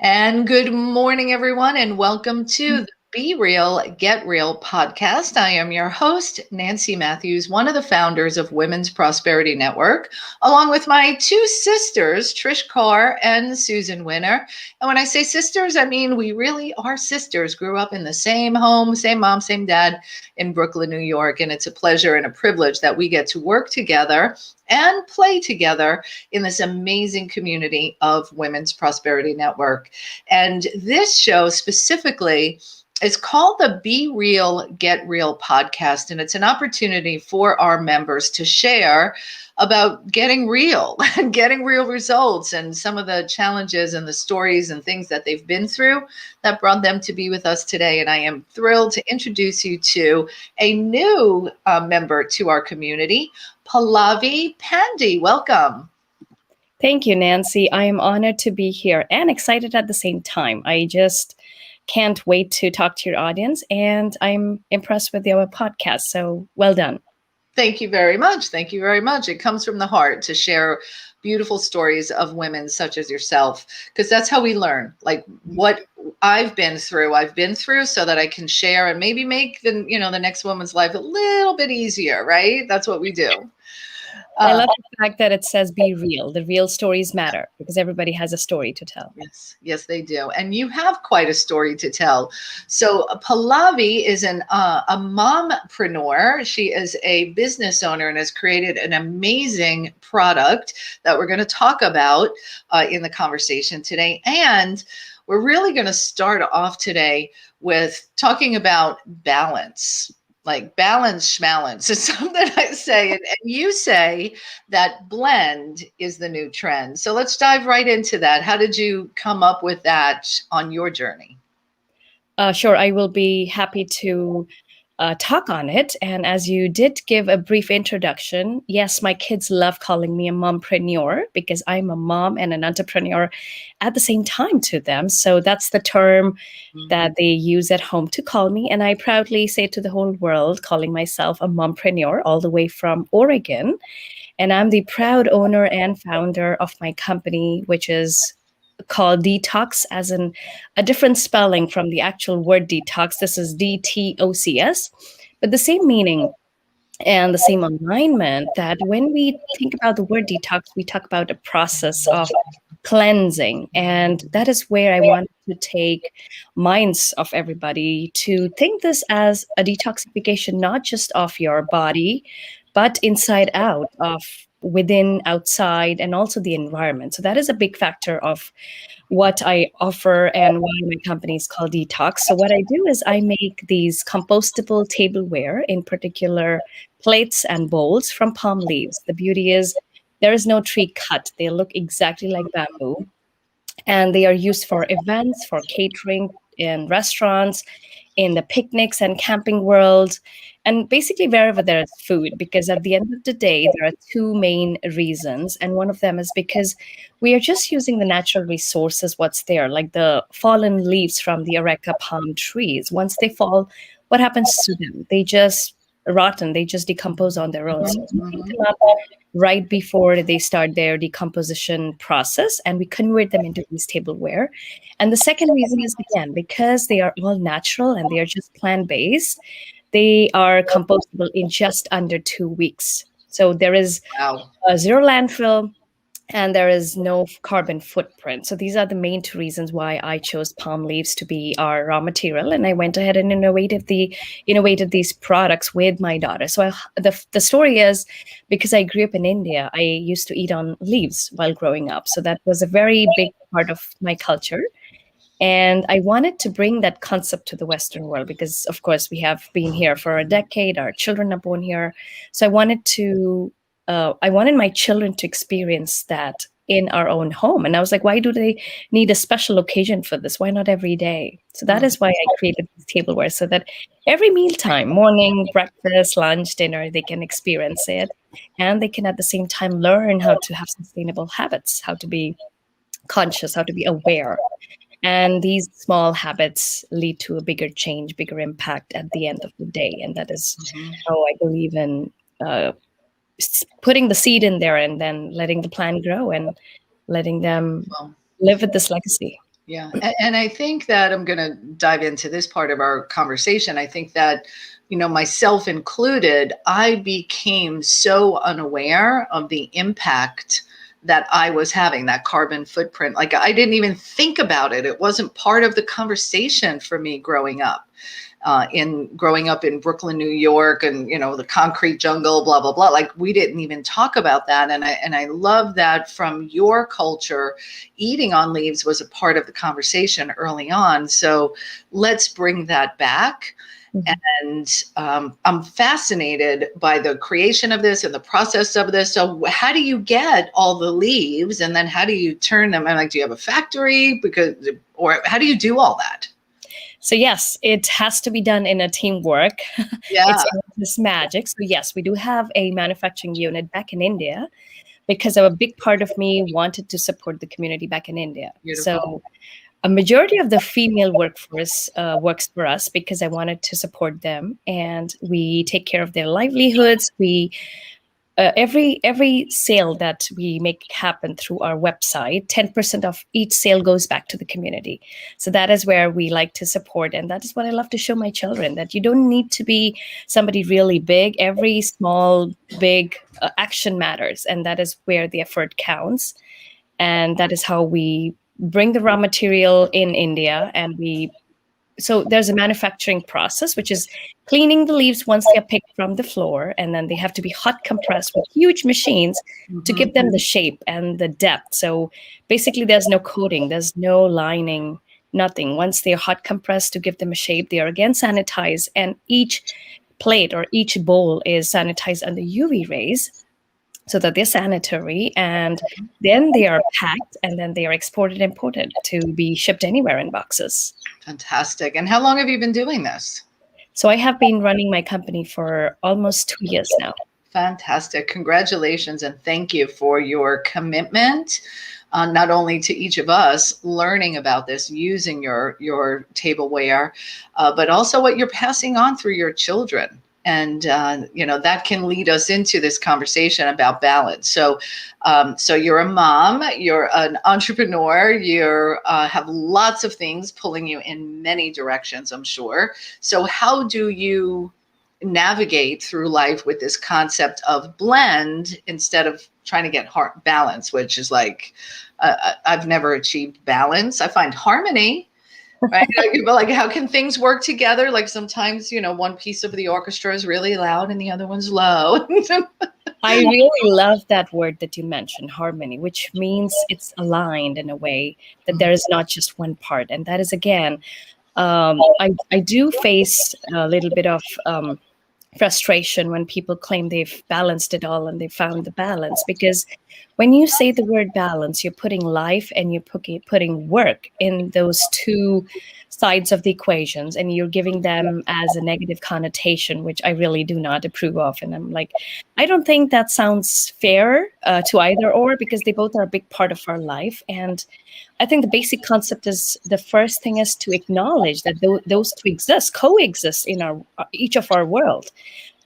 And good morning, everyone, and welcome to the Be Real, Get Real podcast. I am your host, Nancy Matthews, one of the founders of Women's Prosperity Network, along with my two sisters, Trish Carr and Susan Winner. And when I say sisters, I mean we really are sisters, grew up in the same home, same mom, same dad in Brooklyn, New York. And it's a pleasure and a privilege that we get to work together and play together in this amazing community of Women's Prosperity Network. And this show specifically is called the Be Real, Get Real podcast. And it's an opportunity for our members to share about getting real, getting real results, and some of the challenges and the stories and things that they've been through that brought them to be with us today. And I am thrilled to introduce you to a new member to our community, Pallavi Pandey. Welcome. Thank you, Nancy. I am honored to be here and excited at the same time. I just can't wait to talk to your audience, and I'm impressed with your podcast. So well done. Thank you very much. Thank you very much. It comes from the heart to share beautiful stories of women such as yourself, because that's how we learn. Like what I've been through so that I can share and maybe make the next woman's life a little bit easier, right? That's what we do. I love the fact that it says be real. The real stories matter because everybody has a story to tell. Yes, they do. And you have quite a story to tell. So Pallavi is a mompreneur. She is a business owner and has created an amazing product that we're going to talk about in the conversation today. And we're really going to start off today with talking about balance. Like balance schmalance is something I say. And you say that blend is the new trend. So let's dive right into that. How did you come up with that on your journey? Sure, I will be happy to talk on it. And as you did give a brief introduction, yes, my kids love calling me a mompreneur because I'm a mom and an entrepreneur at the same time to them. So that's the term that they use at home to call me. And I proudly say to the whole world, calling myself a mompreneur all the way from Oregon. And I'm the proud owner and founder of my company, which is called Detox, as in a different spelling from the actual word detox. This is DTOCS, but the same meaning and the same alignment that when we think about the word detox, we talk about a process of cleansing. And that is where I want to take minds of everybody to think this as a detoxification, not just of your body, but inside out, of within, outside, and also the environment. So that is a big factor of what I offer and why my company is called Detox. So what I do is I make these compostable tableware, in particular plates and bowls from palm leaves. The beauty is there is no tree cut. They look exactly like bamboo, and they are used for events, for catering in restaurants, in the picnics and camping world, and basically wherever there is food. Because at the end of the day, there are two main reasons. And one of them is because we are just using the natural resources, what's there, like the fallen leaves from the areca palm trees. Once they fall, what happens to them? They just rotten, they just decompose on their own. So we pick them up right before they start their decomposition process, and we convert them into these tableware. And the second reason is, again, because they are all natural and they are just plant-based, they are compostable in just under 2 weeks. So there is zero landfill and there is no carbon footprint. So these are the main two reasons why I chose palm leaves to be our raw material. And I went ahead and innovated these products with my daughter. So the story is, because I grew up in India, I used to eat on leaves while growing up. So that was a very big part of my culture. And I wanted to bring that concept to the Western world because, of course, we have been here for a decade. Our children are born here. So I wanted my children to experience that in our own home. And I was like, why do they need a special occasion for this? Why not every day? So that is why I created this tableware, so that every mealtime, morning, breakfast, lunch, dinner, they can experience it. And they can at the same time learn how to have sustainable habits, how to be conscious, how to be aware. And these small habits lead to a bigger change, bigger impact at the end of the day. And that is how I believe in putting the seed in there and then letting the plant grow and letting them live with this legacy. Yeah. And I think that I'm going to dive into this part of our conversation. I think that, myself included, I became so unaware of the impact that I was having, that carbon footprint. Like I didn't even think about it. It wasn't part of the conversation for me growing up. In growing up in Brooklyn, New York, and the concrete jungle, blah blah blah. Like we didn't even talk about that, and I love that from your culture, eating on leaves was a part of the conversation early on. So let's bring that back. And I'm fascinated by the creation of this and the process of this. So how do you get all the leaves, and then how do you turn them? I'm like, do you have a factory? Or how do you do all that? So yes, it has to be done in a teamwork. Yeah. It's not just magic. So yes, we do have a manufacturing unit back in India because a big part of me wanted to support the community back in India. Beautiful. So a majority of the female workforce works for us because I wanted to support them, and we take care of their livelihoods. We every sale that we make happen through our website, 10% of each sale goes back to the community. So that is where we like to support, and that is what I love to show my children, that you don't need to be somebody really big. Every small big action matters, and that is where the effort counts. And that is how we bring the raw material in India, and so there's a manufacturing process, which is cleaning the leaves once they're picked from the floor, and then they have to be hot compressed with huge machines to give them the shape and the depth. So basically there's no coating, there's no lining, nothing. Once they're hot compressed to give them a shape, they are again sanitized, and each plate or each bowl is sanitized under UV rays so that they're sanitary, and then they are packed, and then they are exported, imported to be shipped anywhere in boxes. Fantastic. And how long have you been doing this? So I have been running my company for almost 2 years now. Fantastic. Congratulations, and thank you for your commitment, not only to each of us learning about this, using your tableware, but also what you're passing on through your children. And that can lead us into this conversation about balance. So, so you're a mom, you're an entrepreneur, you have lots of things pulling you in many directions, I'm sure. So, how do you navigate through life with this concept of blend instead of trying to get balance, which is like I've never achieved balance. I find harmony. Right. But like, how can things work together? Like sometimes, one piece of the orchestra is really loud and the other one's low. I really love that word that you mentioned, harmony, which means it's aligned in a way that there is not just one part. And that is, again, I do face a little bit of frustration when people claim they've balanced it all and they found the balance, because when you say the word balance, you're putting life and you're putting work in those two sides of the equations, and you're giving them as a negative connotation, which I really do not approve of. And I'm like, I don't think that sounds fair to either or, because they both are a big part of our life. And I think the basic concept is, the first thing is to acknowledge that those two coexist in each of our world.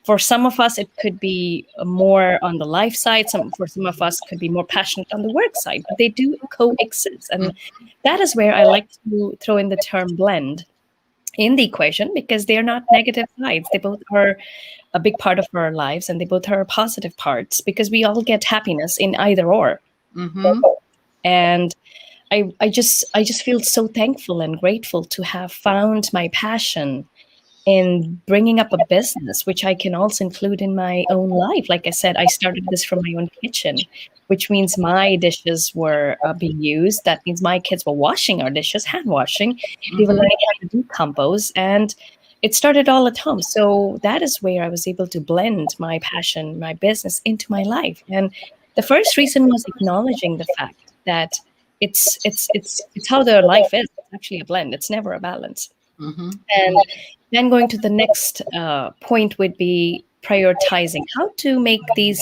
For some of us, it could be more on the life side. For some of us, could be more passionate on the work side. But they do coexist, and that is where I like to throw in the term blend in the equation, because they are not negative sides. They both are a big part of our lives, and they both are positive parts, because we all get happiness in either or. Mm-hmm. And I just feel so thankful and grateful to have found my passion in bringing up a business, which I can also include in my own life. Like I said, I started this from my own kitchen, which means my dishes were being used. That means my kids were washing our dishes, hand washing. They were learning how to decompose, and it started all at home. So that is where I was able to blend my passion, my business into my life. And the first reason was acknowledging the fact that it's how their life is. It's actually a blend. It's never a balance. Mm-hmm. And then going to the next point would be prioritizing how to make these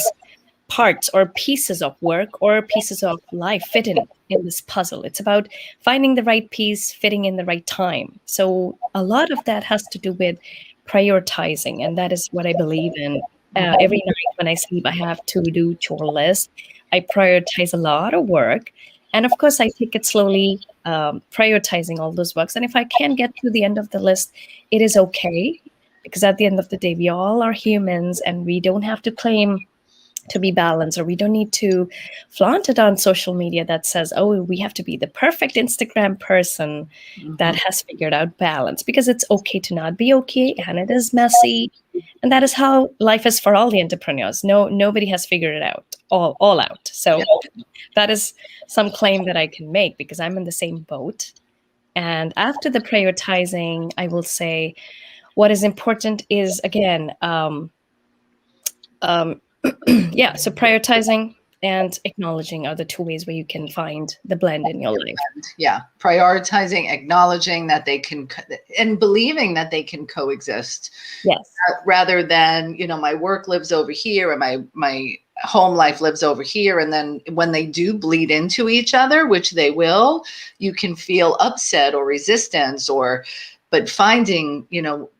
parts or pieces of work or pieces of life fit in this puzzle. It's about finding the right piece, fitting in the right time. So a lot of that has to do with prioritizing, and that is what I believe in. Every night when I sleep, I have to do chore list. I prioritize a lot of work, And of course, I take it slowly, prioritizing all those works. And if I can get to the end of the list, it is okay, because at the end of the day, we all are humans, and we don't have to claim to be balanced, or we don't need to flaunt it on social media that says, oh, we have to be the perfect Instagram person that Mhm. has figured out balance, because it's okay to not be okay, and it is messy. And that is how life is for all the entrepreneurs. Nobody has figured it out all out. Yeah. So that is some claim that I can make, because I'm in the same boat. And after the prioritizing, I will say what is important is, again, um, yeah, so prioritizing and acknowledging are the two ways where you can find the blend in your life. Yeah, prioritizing, acknowledging that they can, and believing that they can coexist, Yes. rather than, my work lives over here and my home life lives over here, and then when they do bleed into each other, which they will, you can feel upset or resistance, but finding,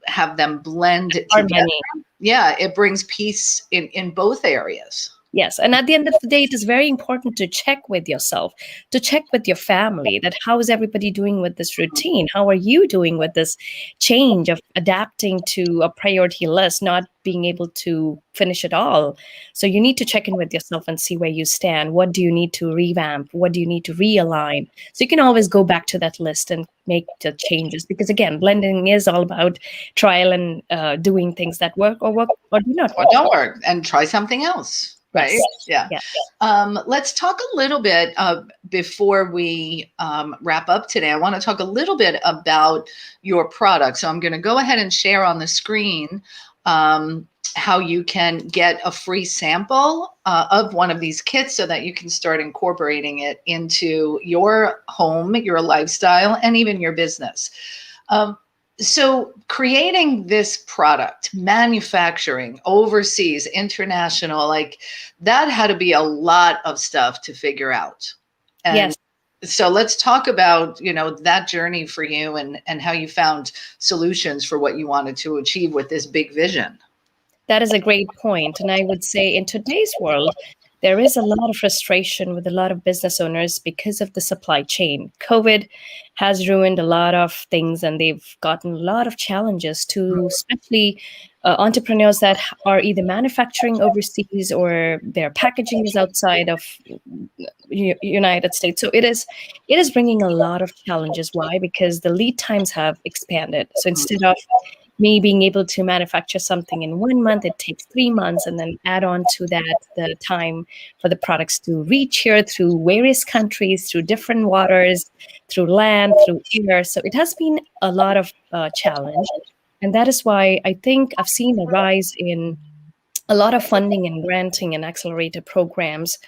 have them blend together. Harmony. Yeah, it brings peace in both areas. Yes. And at the end of the day, it is very important to check with yourself, to check with your family, that how is everybody doing with this routine? How are you doing with this change of adapting to a priority list, not being able to finish it all? So you need to check in with yourself and see where you stand. What do you need to revamp? What do you need to realign? So you can always go back to that list and make the changes, because again, blending is all about trial and doing things that work or do not Or work. don't work, and try something else. Right? Yes. Yeah. Yeah. Let's talk a little bit before we wrap up today. I want to talk a little bit about your product. So I'm going to go ahead and share on the screen how you can get a free sample of one of these kits, so that you can start incorporating it into your home, your lifestyle, and even your business. So creating this product, manufacturing overseas, international, like that had to be a lot of stuff to figure out. And Yes. so let's talk about, that journey for you, and how you found solutions for what you wanted to achieve with this big vision. That is a great point. And I would say in today's world, there is a lot of frustration with a lot of business owners because of the supply chain. COVID has ruined a lot of things, and they've gotten a lot of challenges to, especially entrepreneurs that are either manufacturing overseas or their packaging is outside of United States. So it is bringing a lot of challenges. Why? Because the lead times have expanded. So instead of me being able to manufacture something in 1 month, it takes 3 months, and then add on to that the time for the products to reach here through various countries, through different waters, through land, through air. So it has been a lot of challenge. And that is why I think I've seen a rise in a lot of funding and granting and accelerated programs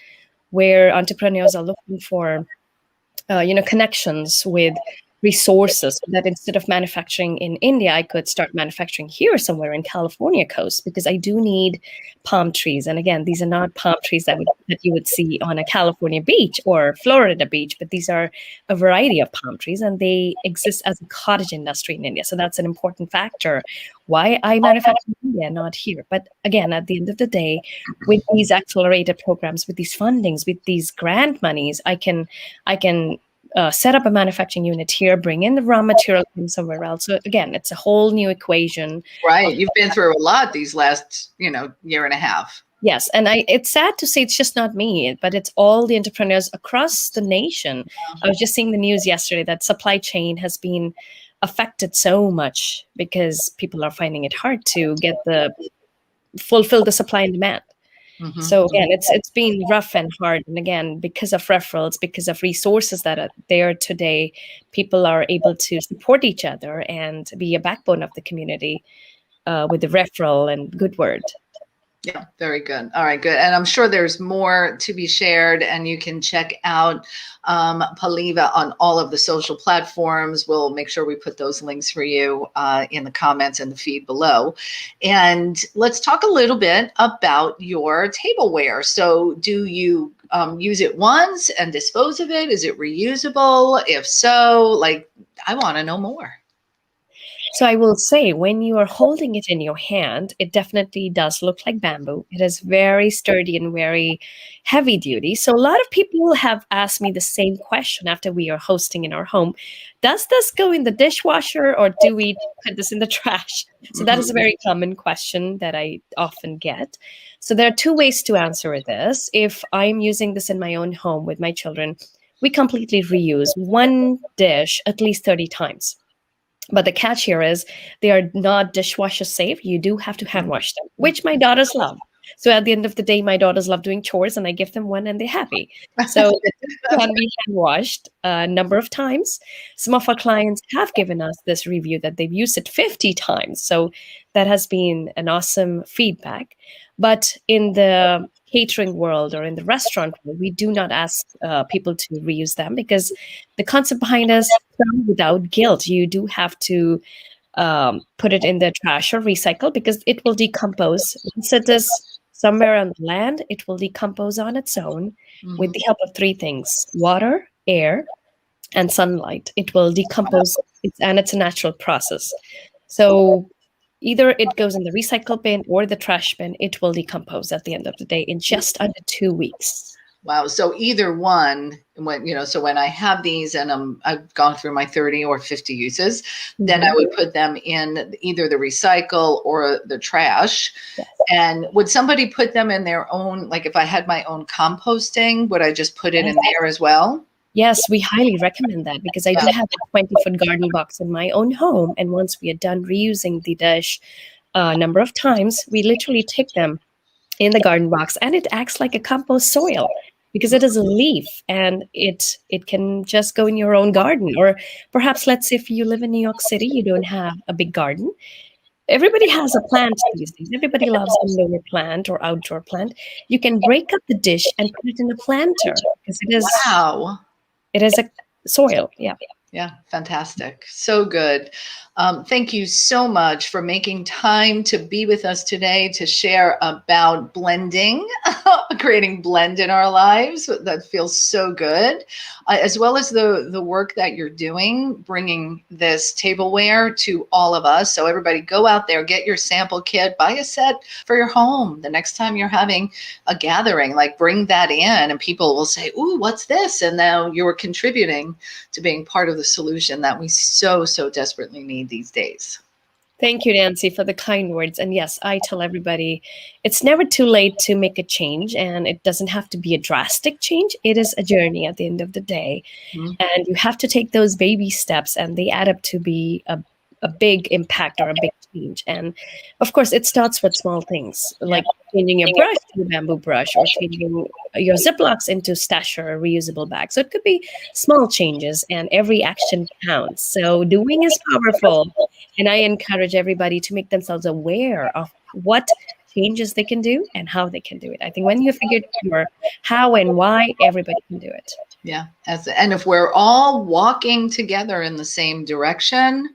where entrepreneurs are looking for connections with resources, so that instead of manufacturing in India, I could start manufacturing here somewhere in California coast, because I do need palm trees. And again, these are not palm trees that you would see on a California beach or Florida beach, but these are a variety of palm trees, and they exist as a cottage industry in India. So that's an important factor why I manufacture in India, not here. But again, at the end of the day, with these accelerated programs, with these fundings, with these grant monies, I can set up a manufacturing unit here, bring in the raw material from somewhere else. So again, it's a whole new equation. Right. You've been through a lot these last, year and a half. Yes, and it's sad to say it's just not me, but it's all the entrepreneurs across the nation. I was just seeing the news yesterday that supply chain has been affected so much because people are finding it hard to fulfill the supply and demand. Mm-hmm. So again, it's been rough and hard. And again, because of referrals, because of resources that are there today, people are able to support each other and be a backbone of the community with the referral and good word. Yeah, very good. All right, good. And I'm sure there's more to be shared, and you can check out Paliva on all of the social platforms. We'll make sure we put those links for you in the comments and the feed below. And let's talk a little bit about your tableware. So do you use it once and dispose of it? Is it reusable? If so, I want to know more. So I will say, when you are holding it in your hand, it definitely does look like bamboo. It is very sturdy and very heavy duty. So a lot of people have asked me the same question after we are hosting in our home. Does this go in the dishwasher or do we put this in the trash? So that is a Mhm. very common question that I often get. So there are two ways to answer this. If I'm using this in my own home with my children, we completely reuse one dish at least 30 times. But the catch here is they are not dishwasher safe. You do have to hand wash them, which my daughters love. So at the end of the day, my daughters love doing chores and I give them one and they're happy. So it can be hand washed a number of times. Some of our clients have given us this review that they've used it 50 times. So that has been an awesome feedback. But in the catering world or in the restaurant world, we do not ask people to reuse them because the concept behind is serve without guilt. You do have to put it in the trash or recycle because it will decompose. Once it is somewhere on the land, it will decompose on its own with Mhm. the help of three things: water, air, and sunlight. It will decompose, and it's a natural process. So either it goes in the recycle bin or the trash bin, it will decompose at the end of the day in just under 2 weeks. Wow. So either one, when so when I have these and I've gone through my 30 or 50 uses, then I Mhm. would put them in either the recycle or the trash. Yes. And would somebody put them in their own, like if I had my own composting, would I just put it in Yes. there as well? Yes, we highly recommend that because I do Yeah. have a 20-foot garden box in my own home. And once we are done reusing the dish a number of times, we literally take them in the garden box and it acts like a compost soil because it is a leaf and it can just go in your own garden. Or perhaps, let's say, if you live in New York City, you don't have a big garden. Everybody has a plant these days. Everybody loves indoor plant or outdoor plant. You can break up the dish and put it in a planter because Wow. it is a soil. Yeah. Yeah, fantastic. So good. Thank you so much for making time to be with us today to share about blending, creating blend in our lives. That feels so good, as well as the work that you're doing, bringing this tableware to all of us. So everybody, go out there, get your sample kit, buy a set for your home. The next time you're having a gathering, like bring that in, and people will say, "Ooh, what's this?" And now you're contributing to being part of the solution that we so desperately need these days. Thank you, Nancy, for the kind words. And yes, I tell everybody it's never too late to make a change, and it doesn't have to be a drastic change. It is a journey at the end of the day. Mhm. And you have to take those baby steps, and they add up to be a big impact or a big change. And of course, it starts with small things Yeah. like changing your brush to a bamboo brush or changing your Ziplocs into stasher or reusable bags. So it could be small changes, and every action counts. So doing is powerful. And I encourage everybody to make themselves aware of what changes they can do and how they can do it. I think when you figure out your how and why, everybody can do it. Yeah. And if we're all walking together in the same direction,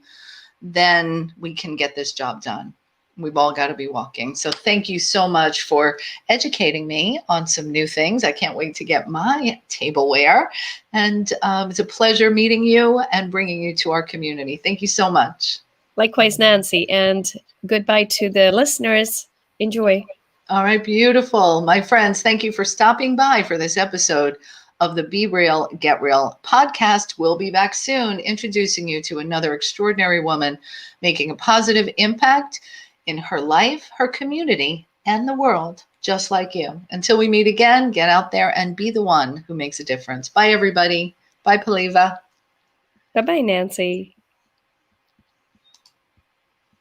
then we can get this job done. We've all got to be walking. So thank you so much for educating me on some new things. I can't wait to get my tableware. And it's a pleasure meeting you and bringing you to our community. Thank you so much. Likewise, Nancy, and goodbye to the listeners. Enjoy. All right, beautiful. My friends, thank you for stopping by for this episode of the Be Real, Get Real podcast. We'll be back soon introducing you to another extraordinary woman making a positive impact in her life, her community, and the world, just like you. Until we meet again, get out there and be the one who makes a difference. Bye, everybody. Bye, Paliva. Bye bye, Nancy.